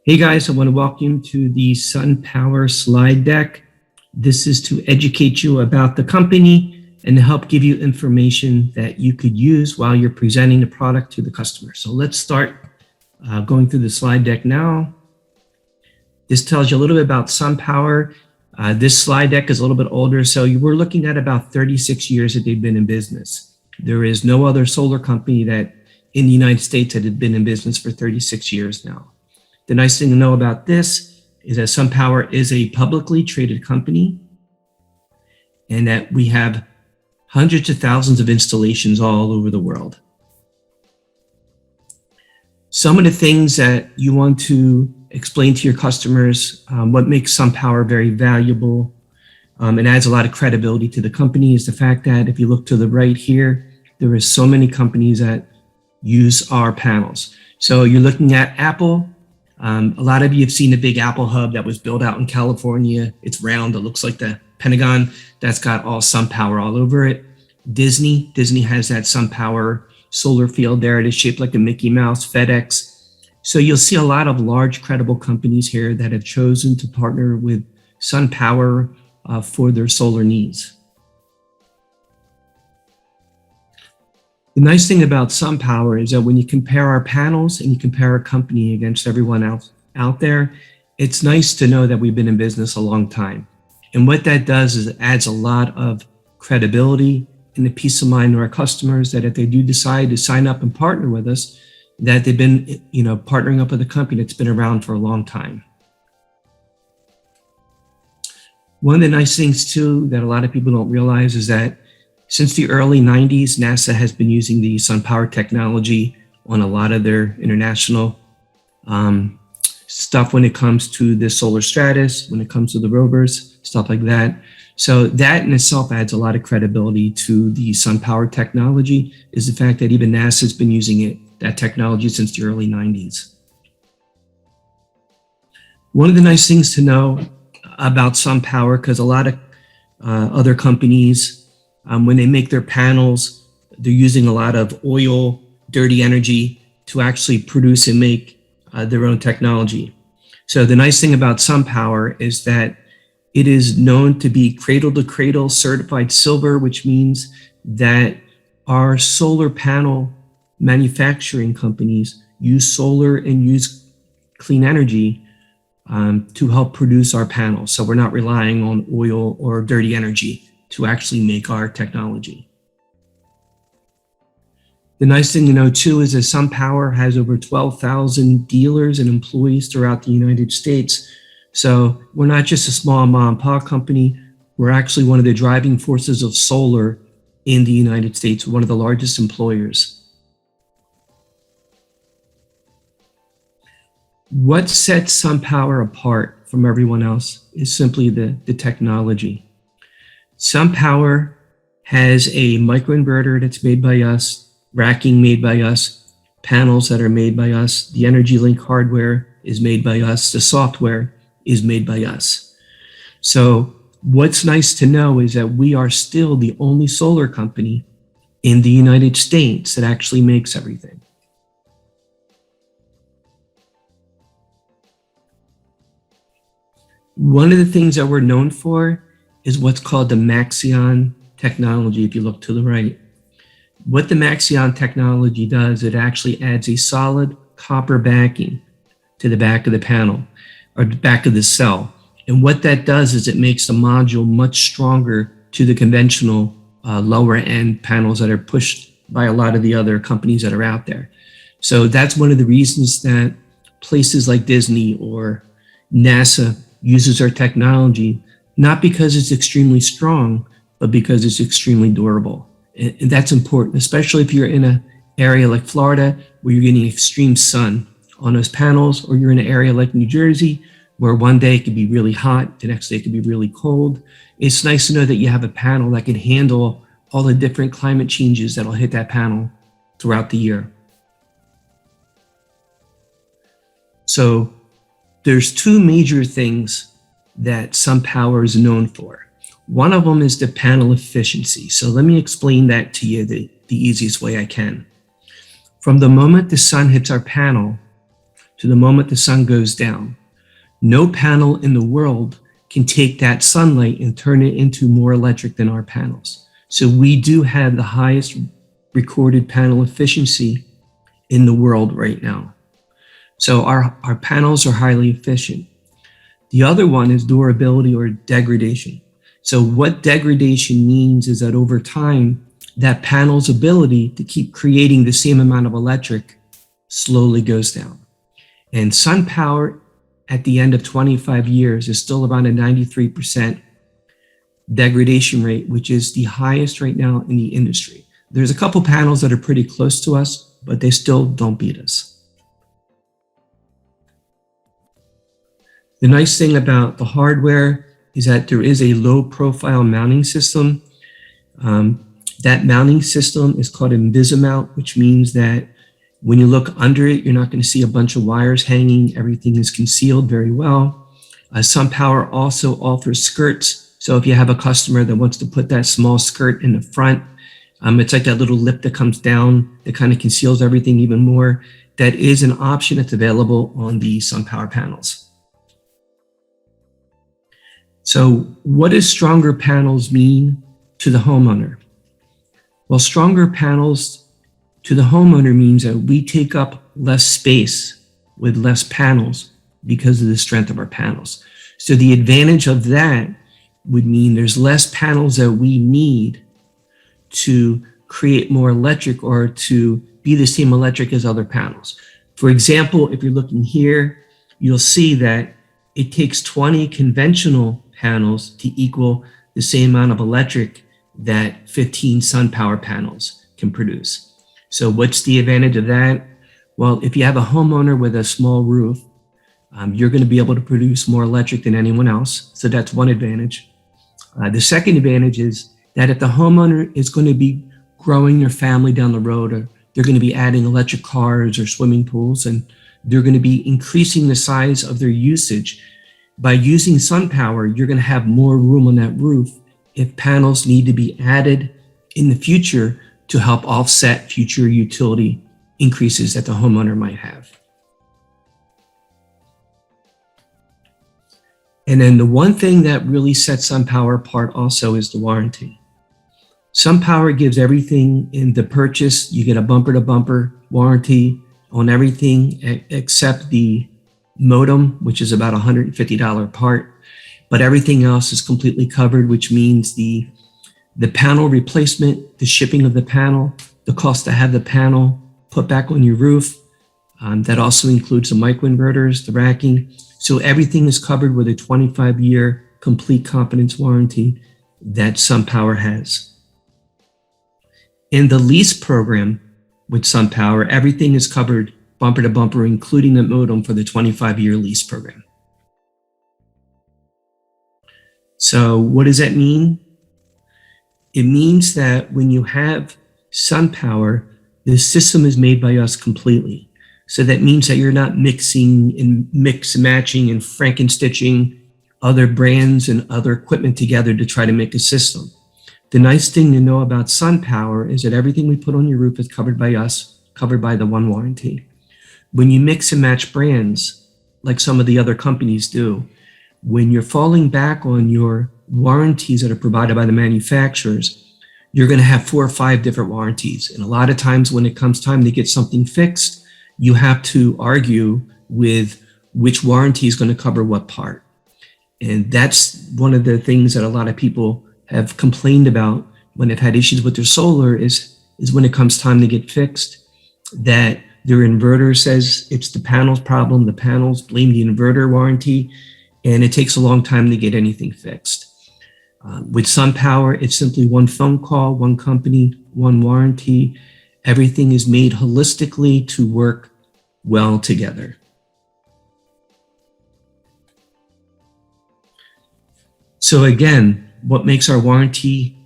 Hey guys, I want to welcome you to the Sunpower slide deck. This is to educate you about the company and to help give you information that you could use while you're presenting the product to the customer. So let's start going through the slide deck now. This tells you a little bit about Sunpower. This slide deck is a little bit older, so we're looking at about 36 years that they've been in business. There is no other solar company that in the United States that had been in business for 36 years now. The nice thing to know about this is that Sunpower is a publicly traded company and that we have hundreds of thousands of installations all over the world. Some of the things that you want to explain to your customers, what makes Sunpower very valuable and adds a lot of credibility to the company is the fact that if you look to the right here, there is so many companies that use our panels. So you're looking at Apple. A lot of you have seen the big Apple hub that was built out in California. It's round, it looks like the Pentagon. That's got all Sunpower all over it. Disney has that Sunpower solar field there. It is shaped like a Mickey Mouse. FedEx. So you'll see a lot of large credible companies here that have chosen to partner with Sunpower for their solar needs. The nice thing about Sunpower is that when you compare our panels and you compare our company against everyone else out there, it's nice to know that we've been in business a long time. And what that does is it adds a lot of credibility and the peace of mind to our customers that if they do decide to sign up and partner with us, that they've been, partnering up with a company that's been around for a long time. One of the nice things too that a lot of people don't realize is that since the early 90s, NASA has been using the Sunpower technology on a lot of their international stuff when it comes to the solar stratus, when it comes to the rovers, stuff like that. So that in itself adds a lot of credibility to the Sunpower technology, is the fact that even NASA has been using that technology since the early 90s. One of the nice things to know about Sunpower, because a lot of other companies, when they make their panels, they're using a lot of oil, dirty energy to actually produce and make their own technology. So the nice thing about Sunpower is that it is known to be cradle to cradle certified silver, which means that our solar panel manufacturing companies use solar and use clean energy to help produce our panels. So we're not relying on oil or dirty energy to actually make our technology. The nice thing to know too is that Sunpower has over 12,000 dealers and employees throughout the United States. So we're not just a small mom and pop company. We're actually one of the driving forces of solar in the United States, one of the largest employers. What sets Sunpower apart from everyone else is simply the technology. Sunpower has a microinverter that's made by us, racking made by us, panels that are made by us, the Energy Link hardware is made by us, the software is made by us. So what's nice to know is that we are still the only solar company in the United States that actually makes everything. One of the things that we're known for is what's called the Maxion Technology, if you look to the right. What the Maxion Technology does, it actually adds a solid copper backing to the back of the panel, or the back of the cell. And what that does is it makes the module much stronger to the conventional lower end panels that are pushed by a lot of the other companies that are out there. So that's one of the reasons that places like Disney or NASA uses our technology, not because it's extremely strong, but because it's extremely durable. And that's important, especially if you're in an area like Florida, where you're getting extreme sun on those panels, or you're in an area like New Jersey, where one day it could be really hot, the next day it could be really cold. It's nice to know that you have a panel that can handle all the different climate changes that'll hit that panel throughout the year. So there's two major things that Sunpower is known for. One of them is the panel efficiency. So let me explain that to you the easiest way I can. From the moment the sun hits our panel to the moment the sun goes down. No panel in the world can take that sunlight and turn it into more electric than our panels. So we do have the highest recorded panel efficiency in the world right now. So our panels are highly efficient. The other one is durability or degradation. So what degradation means is that over time, that panel's ability to keep creating the same amount of electric slowly goes down. And Sunpower at the end of 25 years is still about a 93% degradation rate, which is the highest right now in the industry. There's a couple panels that are pretty close to us, but they still don't beat us. The nice thing about the hardware is that there is a low profile mounting system. That mounting system is called Invisimount, which means that when you look under it, you're not going to see a bunch of wires hanging. Everything is concealed very well. Sunpower also offers skirts. So if you have a customer that wants to put that small skirt in the front, it's like that little lip that comes down that kind of conceals everything even more. That is an option that's available on the Sunpower panels. So what does stronger panels mean to the homeowner? Well, stronger panels to the homeowner means that we take up less space with less panels because of the strength of our panels. So the advantage of that would mean there's less panels that we need to create more electric or to be the same electric as other panels. For example, if you're looking here, you'll see that it takes 20 conventional panels to equal the same amount of electric that 15 Sunpower panels can produce. So what's the advantage of that? Well, if you have a homeowner with a small roof, you're going to be able to produce more electric than anyone else. So that's one advantage. The second advantage is that if the homeowner is going to be growing their family down the road, or they're going to be adding electric cars or swimming pools, and they're going to be increasing the size of their usage, by using Sunpower, you're going to have more room on that roof if panels need to be added in the future to help offset future utility increases that the homeowner might have. And then the one thing that really sets Sunpower apart also is the warranty. Sunpower gives everything in the purchase. You get a bumper-to-bumper warranty on everything except the modem, which is about $150 part, but everything else is completely covered, which means the panel replacement, the shipping of the panel, the cost to have the panel put back on your roof. That also includes the microinverters, the racking. So everything is covered with a 25-year complete competence warranty that Sunpower has. In the lease program with Sunpower, everything is covered bumper to bumper, including the modem for the 25-year lease program. So what does that mean? It means that when you have Sunpower, the system is made by us completely. So that means that you're not mixing and matching and franken-stitching other brands and other equipment together to try to make a system. The nice thing to know about Sunpower is that everything we put on your roof is covered by us, covered by the one warranty. When you mix and match brands, like some of the other companies do, when you're falling back on your warranties that are provided by the manufacturers, you're going to have 4 or 5 different warranties. And a lot of times when it comes time to get something fixed, you have to argue with which warranty is going to cover what part. And that's one of the things that a lot of people have complained about when they've had issues with their solar is when it comes time to get fixed, that their inverter says it's the panel's problem, the panels blame the inverter warranty, and it takes a long time to get anything fixed. With Sunpower, it's simply one phone call, one company, one warranty. Everything is made holistically to work well together. So again, what makes our warranty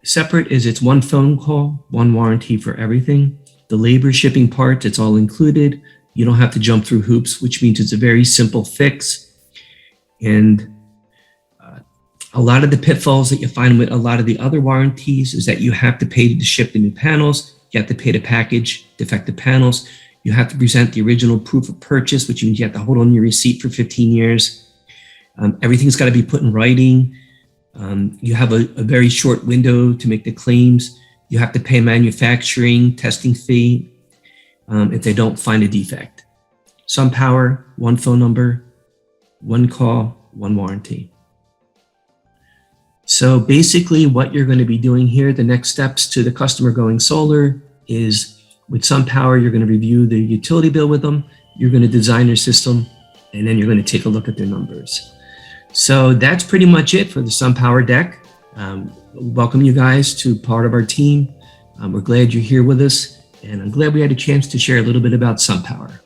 separate is it's one phone call, one warranty for everything. The labor, shipping parts, it's all included. You don't have to jump through hoops, which means it's a very simple fix. And a lot of the pitfalls that you find with a lot of the other warranties is that you have to pay to ship the new panels. You have to pay to package defective panels. You have to present the original proof of purchase, which means you have to hold on your receipt for 15 years. Everything's got to be put in writing. You have a very short window to make the claims. You have to pay a manufacturing testing fee if they don't find a defect. Sunpower, one phone number, one call, one warranty. So basically what you're going to be doing here, the next steps to the customer going solar is with Sunpower, you're going to review the utility bill with them, you're going to design their system, and then you're going to take a look at their numbers. So that's pretty much it for the Sunpower deck. Welcome you guys to part of our team. We're glad you're here with us, and I'm glad we had a chance to share a little bit about Sunpower.